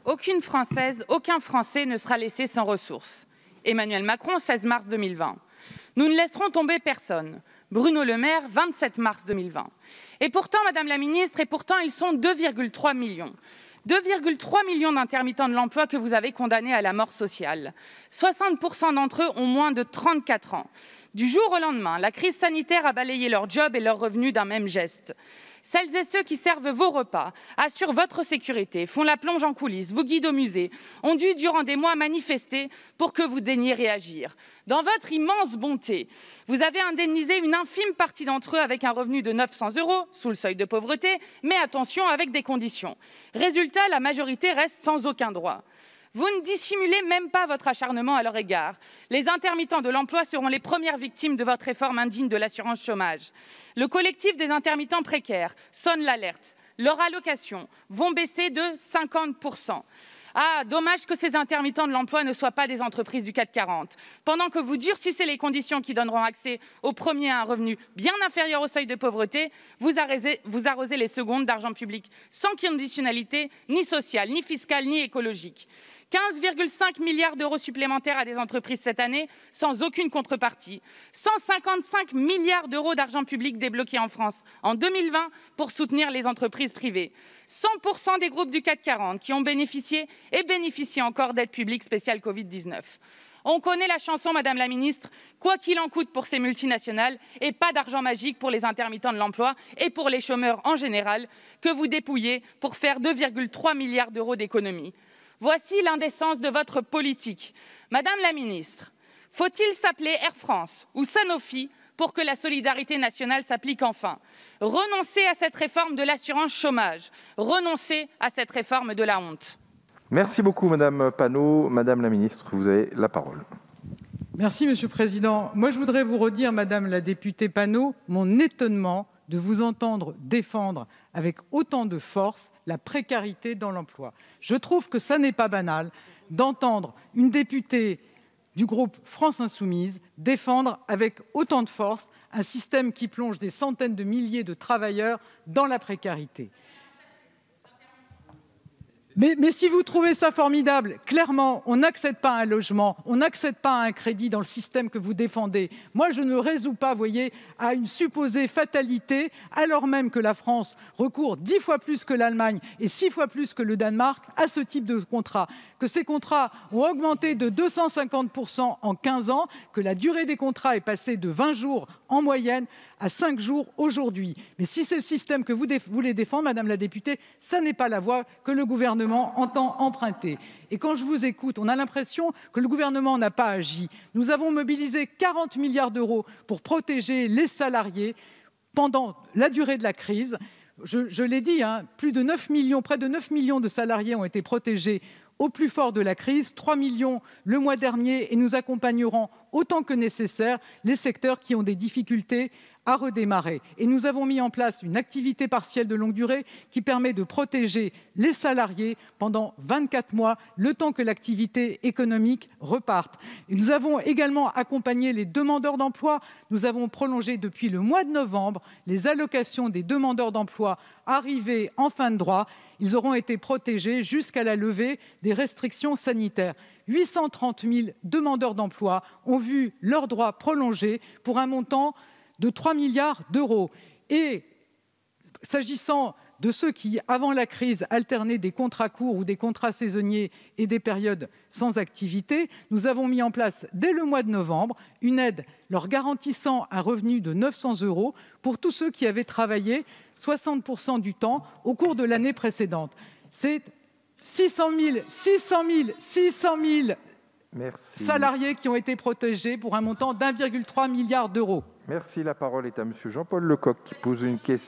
Aucune Française, aucun Français ne sera laissé sans ressources. Emmanuel Macron, 16 mars 2020. Nous ne laisserons tomber personne. Bruno Le Maire, 27 mars 2020. Et pourtant, Madame la Ministre, ils sont 2,3 millions. 2,3 millions d'intermittents de l'emploi que vous avez condamnés à la mort sociale. 60% d'entre eux ont moins de 34 ans. Du jour au lendemain, la crise sanitaire a balayé leur job et leurs revenus d'un même geste. Celles et ceux qui servent vos repas, assurent votre sécurité, font la plonge en coulisses, vous guident au musée, ont dû durant des mois manifester pour que vous daigniez réagir. Dans votre immense bonté, vous avez indemnisé une infime partie d'entre eux avec un revenu de 900 € sous le seuil de pauvreté, mais attention, avec des conditions. Résultat, la majorité reste sans aucun droit. Vous ne dissimulez même pas votre acharnement à leur égard. Les intermittents de l'emploi seront les premières victimes de votre réforme indigne de l'assurance chômage. Le collectif des intermittents précaires sonne l'alerte. Leurs allocations vont baisser de 50%. Ah, dommage que ces intermittents de l'emploi ne soient pas des entreprises du CAC 40. Pendant que vous durcissez les conditions qui donneront accès aux premiers à un revenu bien inférieur au seuil de pauvreté, vous arrosez les secondes d'argent public sans conditionnalité ni sociale, ni fiscale, ni écologique. 15,5 milliards d'euros supplémentaires à des entreprises cette année, sans aucune contrepartie. 155 milliards d'euros d'argent public débloqués en France en 2020 pour soutenir les entreprises privées. 100% des groupes du CAC 40 qui ont bénéficié et bénéficient encore d'aides publiques spéciales Covid-19. On connaît la chanson, Madame la Ministre, quoi qu'il en coûte pour ces multinationales et pas d'argent magique pour les intermittents de l'emploi et pour les chômeurs en général que vous dépouillez pour faire 2,3 milliards d'euros d'économies. Voici l'indécence de votre politique. Madame la Ministre, faut-il s'appeler Air France ou Sanofi pour que la solidarité nationale s'applique enfin? Renoncez à cette réforme de l'assurance chômage. Renoncez à cette réforme de la honte. Merci beaucoup, Madame Panot. Madame la Ministre, vous avez la parole. Merci, Monsieur le Président. Moi, je voudrais vous redire, Madame la députée Panot, mon étonnement de vous entendre défendre avec autant de force la précarité dans l'emploi. Je trouve que ça n'est pas banal d'entendre une députée du groupe France Insoumise défendre avec autant de force un système qui plonge des centaines de milliers de travailleurs dans la précarité. Mais si vous trouvez ça formidable, clairement, on n'accède pas à un logement, on n'accède pas à un crédit dans le système que vous défendez. Moi, je ne résous pas, voyez, à une supposée fatalité, alors même que la France recourt 10 fois plus que l'Allemagne et 6 fois plus que le Danemark à ce type de contrat. Que ces contrats ont augmenté de 250% en 15 ans, que la durée des contrats est passée de 20 jours en moyenne à 5 jours aujourd'hui. Mais si c'est le système que vous voulez défendre, Madame la députée, ça n'est pas la voie que le gouvernement entend emprunter. Et quand je vous écoute, on a l'impression que le gouvernement n'a pas agi. Nous avons mobilisé 40 milliards d'euros pour protéger les salariés pendant la durée de la crise. Je l'ai dit, près de 9 millions de salariés ont été protégés au plus fort de la crise, 3 millions le mois dernier, et nous accompagnerons autant que nécessaire les secteurs qui ont des difficultés à redémarrer. Et nous avons mis en place une activité partielle de longue durée qui permet de protéger les salariés pendant 24 mois, le temps que l'activité économique reparte. Et nous avons également accompagné les demandeurs d'emploi. Nous avons prolongé depuis le mois de novembre les allocations des demandeurs d'emploi arrivés en fin de droit. Ils auront été protégés jusqu'à la levée des restrictions sanitaires. 830 000 demandeurs d'emploi ont vu leurs droits prolongés pour un montant de 3 milliards d'euros. Et s'agissant de ceux qui, avant la crise, alternaient des contrats courts ou des contrats saisonniers et des périodes sans activité, nous avons mis en place, dès le mois de novembre, une aide leur garantissant un revenu de 900 € pour tous ceux qui avaient travaillé 60% du temps au cours de l'année précédente. C'est 600 000 salariés qui ont été protégés pour un montant d'1,3 milliard d'euros. Merci. La parole est à Monsieur Jean-Paul Lecoq qui pose une question.